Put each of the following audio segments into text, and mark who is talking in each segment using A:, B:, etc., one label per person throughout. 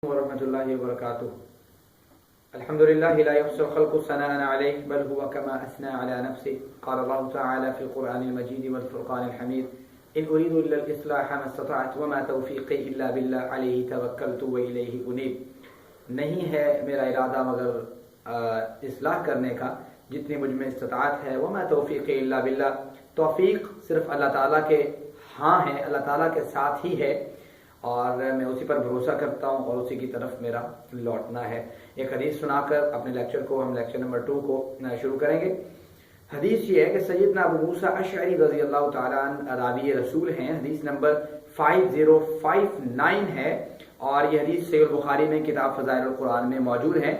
A: Warhmatullah Wabarakatu. Alhamdulillah la yahsul khalqu sana'an alayhi bal huwa kama asna ala nafsi. Qala Allah ta'ala fi al-Qur'an al-Majid wal Furqan al-Hamid. In uridu illa al-islaha ma istata'tu wa ma tawfiqi illa billah alayhi tawakkaltu wa ilayhi unib. نہیں ہے میرا ارادہ مگر اصلاح کرنے کا جتنی مجھ میں استطاعت ہے. وما توفیق الا باللہ, توفیق صرف اللہ تعالیٰ کے ہاں ہے, اللہ تعالیٰ کے ساتھ ہی ہے اور میں اسی پر بھروسہ کرتا ہوں اور اسی کی طرف میرا لوٹنا ہے. ایک حدیث سنا کر اپنے لیکچر کو ہم لیکچر نمبر 2 کو شروع کریں گے. حدیث یہ ہے کہ سیدنا ابو موسیٰ اشعری رضی اللہ تعالیٰ عنہ راوی رسول ہیں. حدیث نمبر 5059 ہے اور یہ حدیث صحیح البخاری میں کتاب فضائل القرآن میں موجود ہے.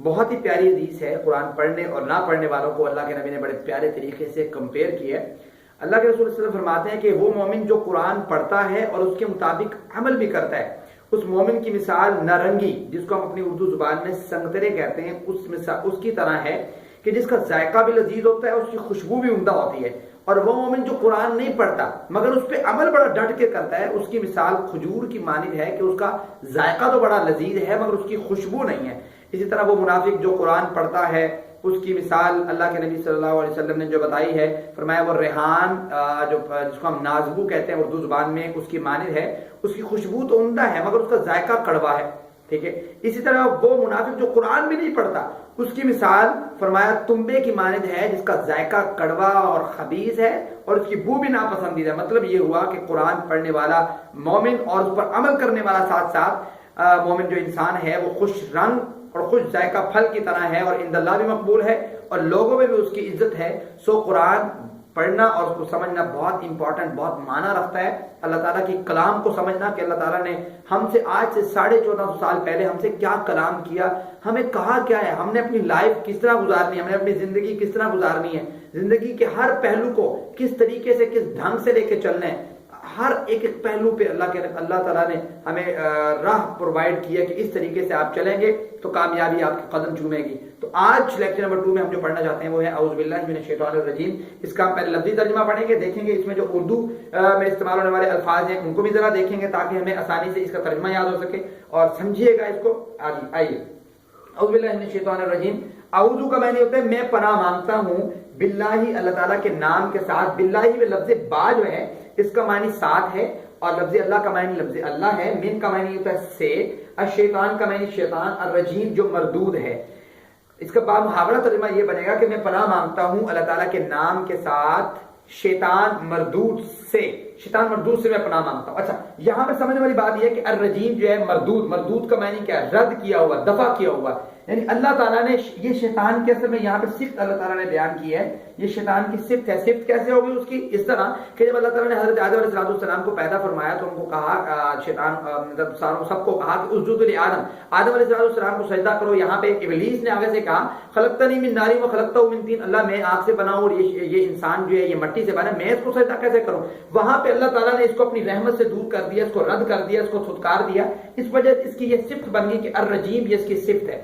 A: بہت ہی پیاری حدیث ہے. قرآن پڑھنے اور نہ پڑھنے والوں کو اللہ کے نبی نے بڑے پیارے طریقے سے کمپیئر کیا ہے. اللہ کے رسول صلی اللہ علیہ وسلم فرماتے ہیں کہ وہ مومن جو قرآن پڑھتا ہے اور اس کے مطابق عمل بھی کرتا ہے, اس مومن کی مثال نارنگی, جس کو ہم اپنی اردو زبان میں سنگترے کہتے ہیں, اس کی طرح ہے کہ جس کا ذائقہ بھی لذیذ ہوتا ہے, اس کی خوشبو بھی عمدہ ہوتی ہے. اور وہ مومن جو قرآن نہیں پڑھتا مگر اس پہ عمل بڑا ڈٹ کے کرتا ہے, اس کی مثال کھجور کی مانند ہے کہ اس کا ذائقہ تو بڑا لذیذ ہے مگر اس کی خوشبو نہیں ہے. اسی طرح وہ منافق جو قرآن پڑھتا ہے اس کی مثال اللہ کے نبی صلی اللہ علیہ وسلم نے جو بتائی ہے, فرمایا وہ ریحان جس کو ہم نازبو کہتے ہیں اردو زبان میں, اس کی مانند ہے. اس کی خوشبو تو عمدہ ہے مگر اس کا ذائقہ کڑوا ہے. ٹھیک ہے. اسی طرح وہ منافق جو قرآن بھی نہیں پڑھتا اس کی مثال فرمایا تنبے کی مانند ہے جس کا ذائقہ کڑوا اور خبیث ہے اور اس کی بو بھی ناپسندیدہ ہے. مطلب یہ ہوا کہ قرآن پڑھنے والا مومن اور اس پر عمل کرنے والا ساتھ ساتھ مومن جو انسان ہے وہ خوش رنگ اور خوش ذائقہ پھل کی طرح ہے اور عند اللہ بھی مقبول ہے اور لوگوں میں بھی اس کی عزت ہے. سو قرآن پڑھنا اور اس کو سمجھنا بہت امپورٹنٹ, بہت معنی رکھتا ہے. اللہ تعالیٰ کی کلام کو سمجھنا کہ اللہ تعالیٰ نے ہم سے آج سے 1450 سال پہلے ہم سے کیا کلام کیا, ہمیں کہا کیا ہے, ہم نے اپنی لائف کس طرح گزارنی ہے, ہم نے اپنی زندگی کس طرح گزارنی ہے, زندگی کے ہر پہلو کو کس طریقے سے کس ڈھنگ سے لے کے چلنا ہے. ہر ایک پہلو پہ اللہ تعالیٰ نے ہمیں راہ پرووائڈ کیا کہ اس طریقے سے آپ چلیں گے تو کامیابی آپ کے قدم چومے گی. تو آج لیکچر نمبر 2 میں ہم جو پڑھنا چاہتے ہیں وہ ہے اعوذ باللہ من الشیطان الرجیم. اس کا ہم پہلے لفظی ترجمہ پڑھیں گے, دیکھیں گے اس میں جو اردو میں استعمال ہونے والے الفاظ ہیں ان کو بھی ذرا دیکھیں گے تاکہ ہمیں آسانی سے اس کا ترجمہ یاد ہو سکے اور سمجھیے گا اس کو. آئیے اعوذ باللہ من الشیطان الرجیم. اعوذ کا معنی ہوتا ہے میں پناہ مانگتا ہوں, باللہ اللہ تعالیٰ کے نام کے ساتھ. باللہ میں لفظ با جو ہے اس کا معنی ساتھ ہے اور لفظ اللہ کا معنی لفظ اللہ ہے. من کا معنی ہوتا ہے سے, الشیطان کا معنی شیطان, الرجیم جو مردود ہے. اس کا بامحاورہ ترجمہ یہ بنے گا کہ میں پناہ مانگتا ہوں اللہ تعالیٰ کے نام کے ساتھ شیطان مردود سے. شیطان مردود سے میں پناہ مانگتا ہوں. اچھا, یہاں پہ سمجھنے والی بات یہ ہے کہ الرجیم جو ہے مردود, مردود کا معنی کیا ہے, رد کیا ہوا, دفع کیا ہوا. یعنی اللہ تعالیٰ نے یہ شیطان کے اصل میں یہاں پہ صفت اللہ تعالیٰ نے بیان کی ہے. یہ شیطان کی صفت ہے. صفت کیسے ہوگی اس کی؟ اس طرح کہ جب اللہ تعالیٰ نے حضرت آدم علیہ السلام کو پیدا فرمایا تو ان کو کہا, شیطان سب کو کہا کہ اسجدوا لآدم, آدم علیہ السلام کو سجدہ کرو. یہاں پہ ابلیس نے آگے سے کہا خلقتنی من نار وخلقتہ من طین, اللہ میں آگ سے بنا ہوں اور یہ انسان جو ہے یہ مٹی سے بنا, میں اس کو سجدہ کیسے کروں؟ وہاں پہ اللہ تعالیٰ نے اس کو اپنی رحمت سے دور کر دیا, اس کو رد کر دیا, اس کو چھٹکار دیا. اس وجہ اس کی یہ صفت بن گئی کہ الرجیم یہ اس کی صفت ہے.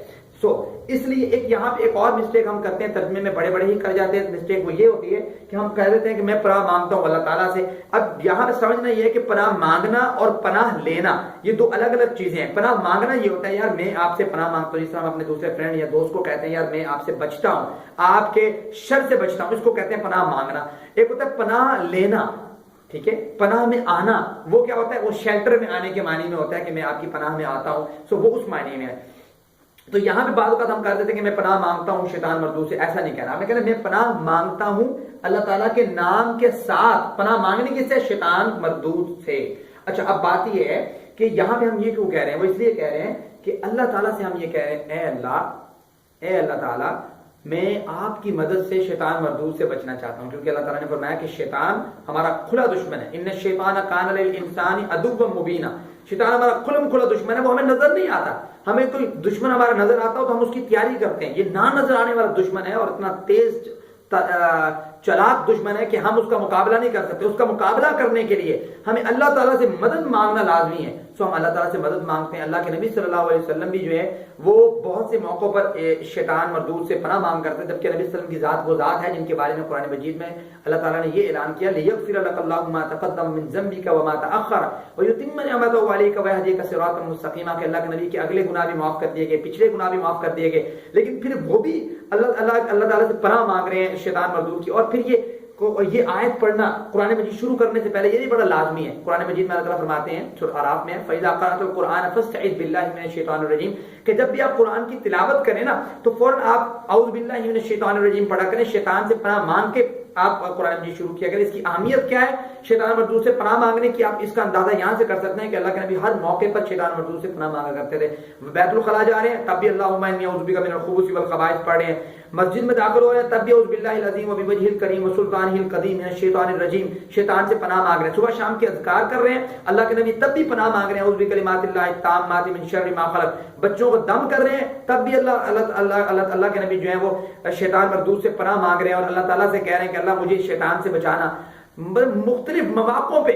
A: اس لیے یہاں پہ ایک اور مسٹیک ہم کرتے ہیں, ترجمے میں بڑے ہی کر جاتے ہیں. مسٹیک وہ یہ ہوتی ہے کہ ہم کہہ دیتے ہیں کہ میں پناہ مانگتا ہوں اللہ تعالیٰ سے. اب یہاں پہ سمجھنا یہ ہے کہ پناہ مانگنا اور پناہ لینا یہ دو الگ الگ چیزیں ہیں. پناہ مانگنا یہ ہوتا ہے یار میں آپ سے پناہ مانگتا ہوں, جس طرح ہم اپنے دوسرے فرینڈ یا دوست کو کہتے ہیں یار میں آپ سے بچتا ہوں, آپ کے شر سے بچتا ہوں, اس کو کہتے ہیں پناہ مانگنا. ایک ہوتا ہے پناہ لینا. ٹھیک ہے, پناہ میں آنا وہ کیا ہوتا ہے, وہ شیلٹر میں آنے کے معنی میں ہوتا ہے کہ میں آپ کی پناہ میں آتا ہوں. وہ اس معنی میں ہے. تو یہاں پہ بعض اوقات ہم کہہ دیتے ہیں کہ میں پناہ مانگتا ہوں شیطان مردود سے. ایسا نہیں کہنا, ہمیں کہنا میں پناہ مانگتا ہوں اللہ تعالیٰ کے نام کے ساتھ. پناہ مانگنے کس سے؟ شیطان مردود سے. اچھا, اب بات یہ ہے کہ یہاں پہ ہم یہ کیوں کہہ رہے ہیں, وہ اس لیے کہہ رہے ہیں کہ اللہ تعالیٰ سے ہم یہ کہہ رہے ہیں اے اللہ تعالیٰ میں آپ کی مدد سے شیطان مردود سے بچنا چاہتا ہوں, کیونکہ اللہ تعالیٰ نے فرمایا کہ شیطان ہمارا کھلا دشمن ہے. ان الشیطان کان للانسان عدوا مبینا. شیطان ہمارا کھلا دشمن ہے, وہ ہمیں نظر نہیں آتا. ہمیں کوئی دشمن ہمارا نظر آتا ہو تو ہم اس کی تیاری کرتے ہیں. یہ نہ نظر آنے والا دشمن ہے اور اتنا تیز چلاک دشمن ہے کہ ہم اس کا مقابلہ نہیں کر سکتے. اس کا مقابلہ کرنے کے لیے ہمیں اللہ تعالیٰ سے مدد مانگنا لازمی ہے. سو ہم اللہ تعالیٰ سے مدد مانگتے ہیں. اللہ کے نبی صلی اللہ علیہ وسلم بھی جو ہے وہ بہت سے موقعوں پر شیطان مردود سے پناہ مانگ کرتے ہیں، جبکہ نبی صلی اللہ علیہ وسلم کی ذات وہ ذات ہے جن کے بارے میں قرآن مجید میں اللہ تعالیٰ نے یہ اعلان کیا لِيَغْفِرَ لَكَ اللَّهُ مَا تَقَدَّمَ مِن ذَنبِكَ وَمَا تَأَخَّرَ وَيُتِمَّ نِعْمَتَهُ عَلَيْكَ وَيَهْدِيكَ صِرَاطًا مُسْتَقِيمًا، کہ اللہ کے نبی کے اگلے گناہ بھی معاف کر دیے گئے، پچھلے گناہ بھی معاف کر دیے گئے، لیکن پھر وہ بھی اللہ تعالیٰ سے پناہ مانگ رہے ہیں شیطان مردود کی. اور پھر یہ آیت پڑھنا قرآن مجید شروع کرنے سے پہلے یہ بھی بڑا لازمی ہے. قرآن مجید میں اللہ تعالیٰ فرماتے ہیں سورۃ اعراف میں فَإِذَا قَرَأْتَ الْقُرْآنَ فَاسْتَعِذْ بِاللَّهِ مِنَ الشَّيْطَانِ الرَّجِيمِ، کہ جب بھی آپ قرآن کی تلاوت کریں نا تو فوراً آپ اعوذ باللہ من الشیطان الرجیم پڑھا کریں، شیطان سے پناہ مانگ کے آپ قرآن مجید شروع کیا کریں. اس کی اہمیت کیا ہے شیطان مردود سے پناہ مانگنے کی؟ آپ اس کا اندازہ یہاں سے کر سکتے ہیں کہ اللہ کے نبی ہر موقع پر شیطان مردود سے پناہ مانگا کرتے تھے. بیت الخلاء جا رہے ہیں تب بھی اللہم انی اعوذ بک من الخبث والخبائث پڑھ رہے ہیں، مسجد میں داخل ہو رہے ہیں تب بھی اعوذ باللہ العظیم وبوجہہ الکریم وسلطانہ القدیم من الشیطان الرجیم، شیطان سے پناہ مانگ رہے ہیں. صبح شام کے اذکار کر رہے ہیں، اللہ کے نبی تب بھی پناہ مانگ رہے ہیں اعوذ بکلمات اللہ التامات من شر ما خلق. بچوں کو دم کر رہے ہیں تب بھی اللہ کے نبی جو ہیں وہ شیطان مردود سے پناہ مانگ رہے ہیں اور اللہ تعالیٰ سے کہہ رہے ہیں کہ اللہ مجھے شیطان سے بچانا. مختلف مواقعوں پہ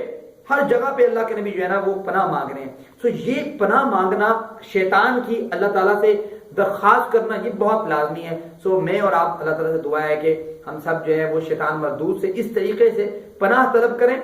A: ہر جگہ پہ اللہ کے نبی جو ہے نا وہ پناہ مانگ رہے ہیں. سو یہ پناہ مانگنا شیطان کی اللہ تعالیٰ سے درخواست کرنا یہ بہت لازمی ہے. سو میں اور آپ اللہ تعالیٰ سے دعا ہے کہ ہم سب جو ہے وہ شیطان مردود سے اس طریقے سے پناہ طلب کریں